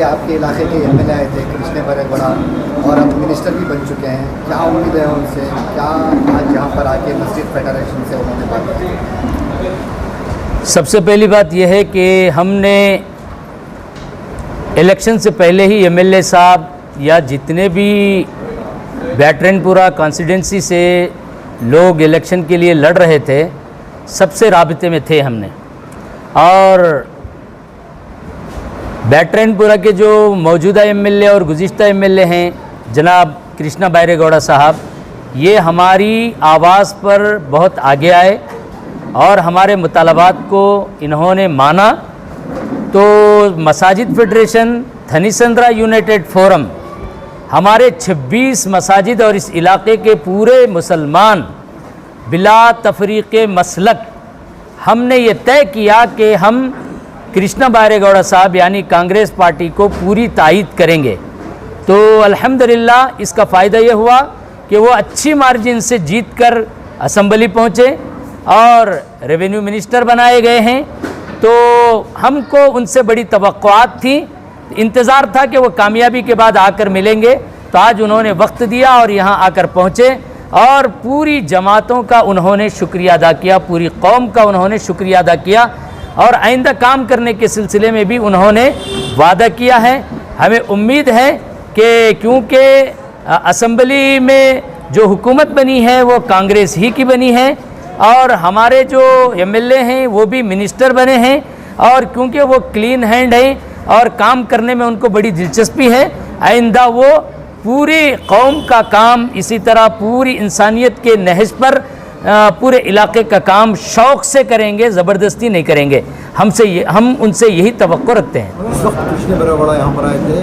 आपके इलाके के एमएलए आए थे कृष्ण बैरेगौड़ा और अब मिनिस्टर भी बन चुके हैं, क्या उम्मीद है उनसे? क्या आज यहाँ पर आके मस्जिद फेडरेशन से उन्होंने बात की? सबसे पहली बात यह है कि हमने इलेक्शन से पहले ही एमएलए साहब या जितने भी बैटरनपुरा कॉन्स्टिट्यूंसी से लोग इलेक्शन के लिए लड़ रहे थे सबसे राबिते में थे हमने। और बैटरनपुरा के जो मौजूदा एमएलए और गुज़िश्ता एमएलए हैं जनाब कृष्णा बैरेगौड़ा साहब, ये हमारी आवाज़ पर बहुत आगे आए और हमारे मुतालबात को इन्होंने माना। तो मसाजिद फेडरेशन, थनीसंद्रा यूनाइटेड फोरम, हमारे 26 मसाजिद और इस इलाके के पूरे मुसलमान बिला तफरीक़ मसलक हमने ये तय किया कि हम कृष्णा बैरेगौड़ा साहब यानी कांग्रेस पार्टी को पूरी तायीद करेंगे। तो अल्हम्दुलिल्लाह इसका फ़ायदा ये हुआ कि वो अच्छी मार्जिन से जीत कर असम्बली पहुँचे और रेवेन्यू मिनिस्टर बनाए गए हैं। तो हमको उनसे बड़ी तवक्कुआत थी, इंतज़ार था कि वो कामयाबी के बाद आकर मिलेंगे। तो आज उन्होंने वक्त दिया और यहाँ आकर पहुँचे और पूरी जमातों का उन्होंने शुक्रिया अदा किया, पूरी कौम का उन्होंने शुक्रिया अदा किया और आइंदा काम करने के सिलसिले में भी उन्होंने वादा किया है। हमें उम्मीद है कि क्योंकि असम्बली में जो हुकूमत बनी है वो कांग्रेस ही की बनी है और हमारे जो एमएलए हैं वो भी मिनिस्टर बने हैं और क्योंकि वो क्लीन हैंड हैं और काम करने में उनको बड़ी दिलचस्पी है, आइंदा वो पूरी कौम का काम इसी तरह पूरी इंसानियत के नहज पर पूरे इलाके का काम शौक़ से करेंगे, ज़बरदस्ती नहीं करेंगे। हम उनसे यही तवक्को रखते हैं। इस वक्त कृष्ण बैरेगौड़ा यहाँ पर आए थे,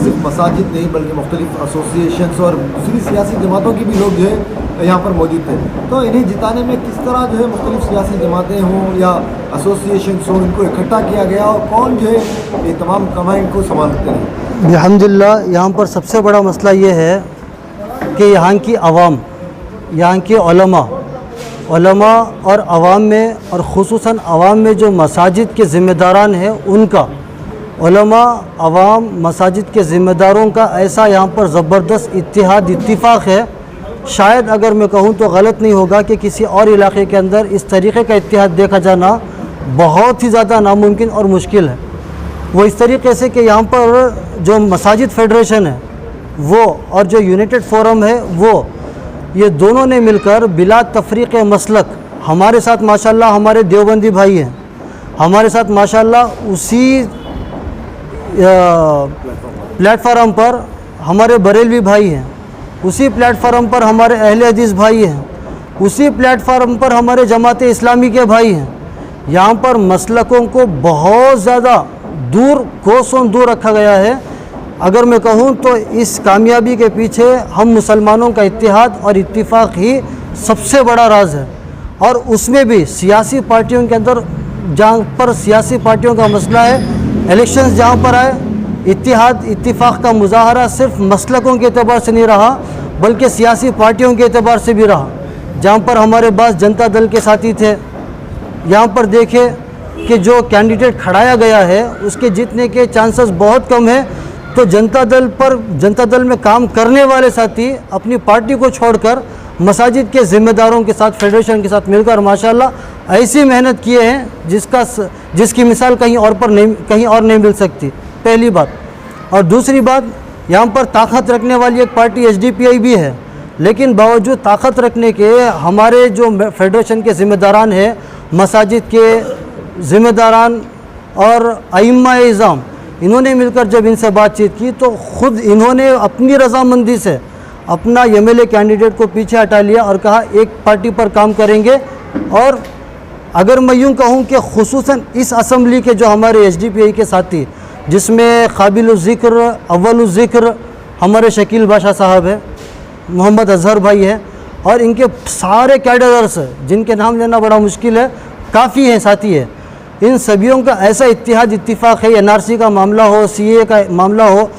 सिर्फ मसाजिद नहीं बल्कि मुख्तलिफ एसोसिएशंस और दूसरी सियासी जमातों की भी लोग जो है यहाँ पर मौजूद थे। तो इन्हें जिताने में किस तरह जो है मुख्तलिफ सियासी जमातें हों या एसोसिएशंस हों, इनको इकट्ठा किया गया और कौन जो है ये तमाम कमाई को संभालते हैं? अल्हम्दुलिल्लाह यहाँ पर सबसे बड़ा मसला ये है कि यहाँ की आवाम, यहाँ के उलमा और आवाम में और ख़ुसूसन आवाम में जो मसाजिद के ज़िम्मेदारान हैं उनका, उलमा, आवाम, मसाजिद के ज़िम्मेदारों का ऐसा यहाँ पर ज़बरदस्त इत्तिहाद इत्तिफ़ाक़ है। शायद अगर मैं कहूँ तो गलत नहीं होगा कि किसी और इलाके के अंदर इस तरीक़े का इत्तिहाद देखा जाना बहुत ही ज़्यादा नामुमकिन और मुश्किल है। वो इस तरीके से कि यहाँ पर जो मसाजिद फेडरेशन है वो और जो यूनाइटेड फोरम है वो, ये दोनों ने मिलकर बिला तफरीक़ मसलक हमारे साथ माशाल्लाह हमारे देवबंदी भाई हैं, हमारे साथ माशाल्लाह उसी प्लेटफार्म पर हमारे बरेलवी भाई हैं, उसी प्लेटफार्म पर हमारे अहले हदीस भाई हैं, उसी प्लेटफार्म पर हमारे जमात इस्लामी के भाई हैं। यहाँ पर मसलकों को बहुत ज़्यादा दूर, कोसों दूर रखा गया है। अगर मैं कहूँ तो इस कामयाबी के पीछे हम मुसलमानों का इत्तिहाद और इत्तिफाक़ ही सबसे बड़ा राज है। और उसमें भी सियासी पार्टियों के अंदर, जहाँ पर सियासी पार्टियों का मसला है, इलेक्शंस जहाँ पर आए, इत्तिहाद इत्तिफाक़ का मुज़ाहरा सिर्फ मसलकों के एतबार से नहीं रहा बल्कि सियासी पार्टियों के एतबार से भी रहा। जहाँ पर हमारे पास जनता दल के साथी थे, यहाँ पर देखे कि जो कैंडिडेट खड़ाया गया है उसके जीतने के चांसेस बहुत कम है। तो जनता दल में काम करने वाले साथी अपनी पार्टी को छोड़कर मसाजिद के ज़िम्मेदारों के साथ, फेडरेशन के साथ मिलकर माशाल्लाह ऐसी मेहनत किए हैं जिसकी मिसाल कहीं और नहीं मिल सकती, पहली बात। और दूसरी बात, यहाँ पर ताकत रखने वाली एक पार्टी एसडीपीआई भी है, लेकिन बावजूद ताकत रखने के हमारे जो फेडरेशन के ज़िम्मेदारान हैं, मसाजिद के ज़िम्मेदारान और अइम्मा इज़ाम, इन्होंने मिलकर जब इनसे बातचीत की तो ख़ुद इन्होंने अपनी रज़ामंदी से अपना एमएलए कैंडिडेट को पीछे हटा लिया और कहा एक पार्टी पर काम करेंगे। और अगर मैं यूँ कहूँ कि ख़ुसूसन इस असम्बली के जो हमारे एसडीपीआई के साथी, जिसमें काबिल-उज़्ज़िक्र, अव्वल-उज़्ज़िक्र हमारे शकील बादशाह साहब है, मोहम्मद अज़हर भाई है और इनके सारे कैडर्स जिनके नाम लेना बड़ा मुश्किल है, काफ़ी हैं साथी है। इन सभियों का ऐसा इत्तिहाद इत्तिफाक़ है, एनआरसी का मामला हो, सीए का मामला हो,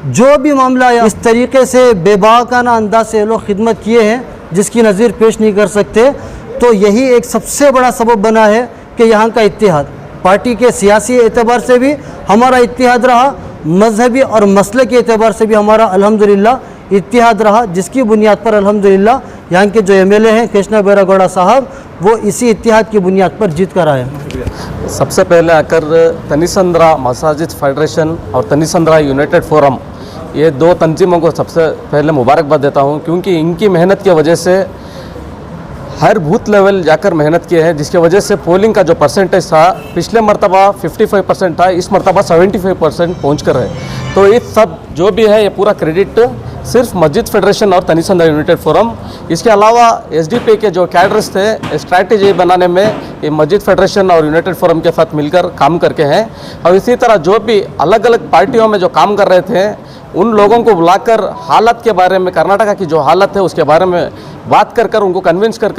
जो भी मामला है, इस तरीके से बेबाकाना अंदाज से लोग खिदमत किए हैं जिसकी नज़ीर पेश नहीं कर सकते। तो यही एक सबसे बड़ा सबब बना है कि यहाँ का इत्तिहाद, पार्टी के सियासी एतबार से भी हमारा इत्तिहाद रहा, मजहबी और मसले के एतबार से भी हमारा अल्हम्दुलिल्लाह इत्तिहाद रहा, जिसकी बुनियाद पर अल्हम्दुलिल्लाह यहाँ के जो एमएलए हैं कृष्णा बैरागौड़ा साहब, वो इसी इत्तिहाद की बुनियाद पर जीत कर आए। सबसे पहले आकर तनिसंद्रा मसाजिद फेडरेशन और तनिसंद्रा यूनाइटेड फोरम, ये दो तंजीमों को सबसे पहले मुबारकबाद देता हूँ, क्योंकि इनकी मेहनत की वजह से हर बूथ लेवल जाकर मेहनत किए हैं, जिसकी वजह से पोलिंग का जो परसेंटेज था पिछले मरतबा 55% था, इस मरतबा 75% पहुँच कर है। तो इस सब जो भी है ये पूरा क्रेडिट सिर्फ मस्जिद फेडरेशन और तनिसंद्रा यूनाइटेड फोरम, इसके अलावा एसडीपी के जो कैडर्स थे स्ट्रैटेजी बनाने में ये मस्जिद फेडरेशन और यूनाइटेड फोरम के साथ मिलकर काम करके हैं। और इसी तरह जो भी अलग अलग पार्टियों में जो काम कर रहे थे उन लोगों को बुलाकर हालत के बारे में, कर्नाटका की जो हालत है उसके बारे में बात कर उनको कन्विंस कर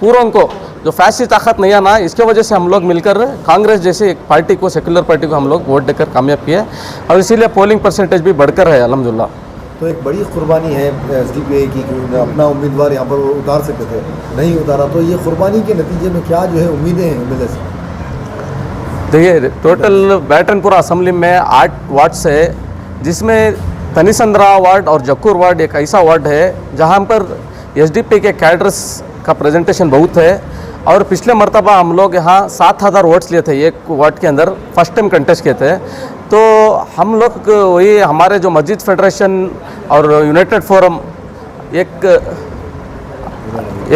पूरा उनको जो फैसली ताकत नहीं आना, इसके वजह से हम लोग मिलकर कांग्रेस जैसे एक पार्टी को, सेकुलर पार्टी को हम लोग वोट देकर कामयाब किए और इसीलिए पोलिंग परसेंटेज भी बढ़कर है अल्हम्दुलिल्लाह। तो एक बड़ी कुर्बानी है एसडीपीआई की कि अपना उम्मीदवार यहाँ पर वो उतार सकते थे, नहीं उतारा, तो ये कुर्बानी के नतीजे में क्या जो है उम्मीदें हैं एमएलए से? देखिए टोटल बैटनपुरा असेंबली में 8 वार्ड्स है, जिसमें तनिसंद्रा वार्ड और जक्कूर वार्ड एक ऐसा वार्ड है जहाँ पर एसडीपी के कैडर्स का प्रेजेंटेशन बहुत है। और पिछले मरतबा हम लोग यहाँ 7000 वोट्स लिए थे एक वार्ड के अंदर, फर्स्ट टाइम कंटेस्ट किए थे। तो हम लोग वही हमारे जो मस्जिद फेडरेशन और यूनाइटेड फोरम एक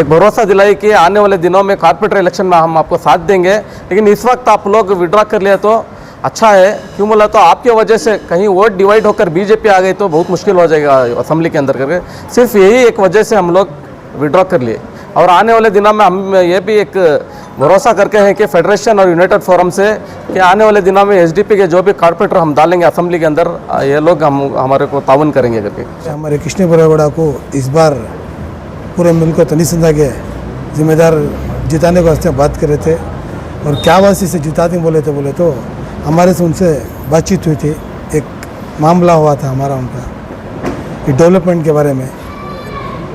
भरोसा दिलाई कि आने वाले दिनों में कॉर्पोरेटर इलेक्शन में हम आपको साथ देंगे, लेकिन इस वक्त आप लोग विड्रॉ कर लिए तो अच्छा है। क्यों बोला तो आपके वजह से कहीं वोट डिवाइड होकर बीजेपी आ गई तो बहुत मुश्किल हो जाएगा असेंबली के अंदर करके, सिर्फ यही एक वजह से हम लोग विड्रॉ कर लिए। और आने वाले दिनों में हम ये भी एक भरोसा करके हैं कि फेडरेशन और यूनाइटेड फोरम से कि आने वाले दिनों में एसडीपी के जो भी कॉर्पोरेटर हम डालेंगे असेंबली के अंदर, ये लोग हमारे को ताउन करेंगे करके। हमारे कृष्ण बैरागौड़ा को इस बार पूरे मुल्क को तनिसंद्रा के जिम्मेदार जिताने को वास्ते बात कर रहे थे और क्या वास्ते से जिताते बोले तो हमारे से उनसे बातचीत हुई थी, एक मामला हुआ था हमारा उनका डेवलपमेंट के बारे में।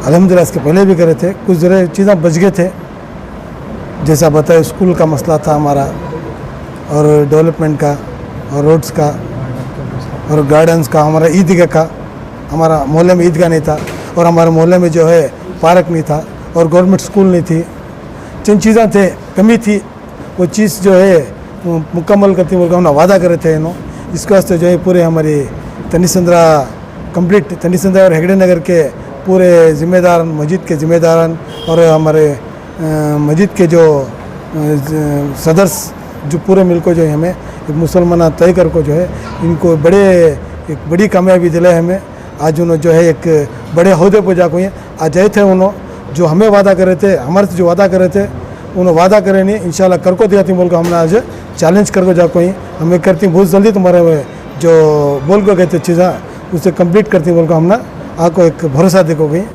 अल्हम्दुलिल्लाह इसके पहले भी करे थे, कुछ जरा चीज़ें बच गए थे, जैसा बताया स्कूल का मसला था हमारा और डेवलपमेंट का और रोड्स का और गार्डन्स का, हमारा ईदगाह का, हमारा मोहल्ले में ईदगाह नहीं था और हमारे मोहल्ले में जो है पार्क नहीं था और गवर्नमेंट स्कूल नहीं थी। जिन चीज़ें थे कमी थी वो चीज़ जो है मुकम्मल करती बोल हमने वादा करे थे इन्हों, इसके वास्ते जो है पूरे हमारी तनिसंद्रा कंप्लीट तनिसंद्रा और हेगड़े नगर के पूरे ज़िम्मेदार, मस्जिद के ज़िम्मेदारान और हमारे मस्जिद के जो सदस्य जो पूरे मिल को जो है हमें एक मुसलमान तय कर को जो है इनको एक बड़ी कामयाबी दिलाई हमें। आज उन्होंने जो है एक बड़े अहदे पर जाको आज आए थे, उन्होंने जो हमें वादा करे थे, हमारे से जो वादा करे थे उन्होंने वादा करे नहीं, इंशाल्लाह कर को दिया थी बोल को हमने आज चैलेंज कर को जाको हमें करती बहुत जल्दी तुम्हारे जो बोल को गए थे चीज़ें उसे कंप्लीट करती बोल को हमने आपको एक भरोसा देखो गई।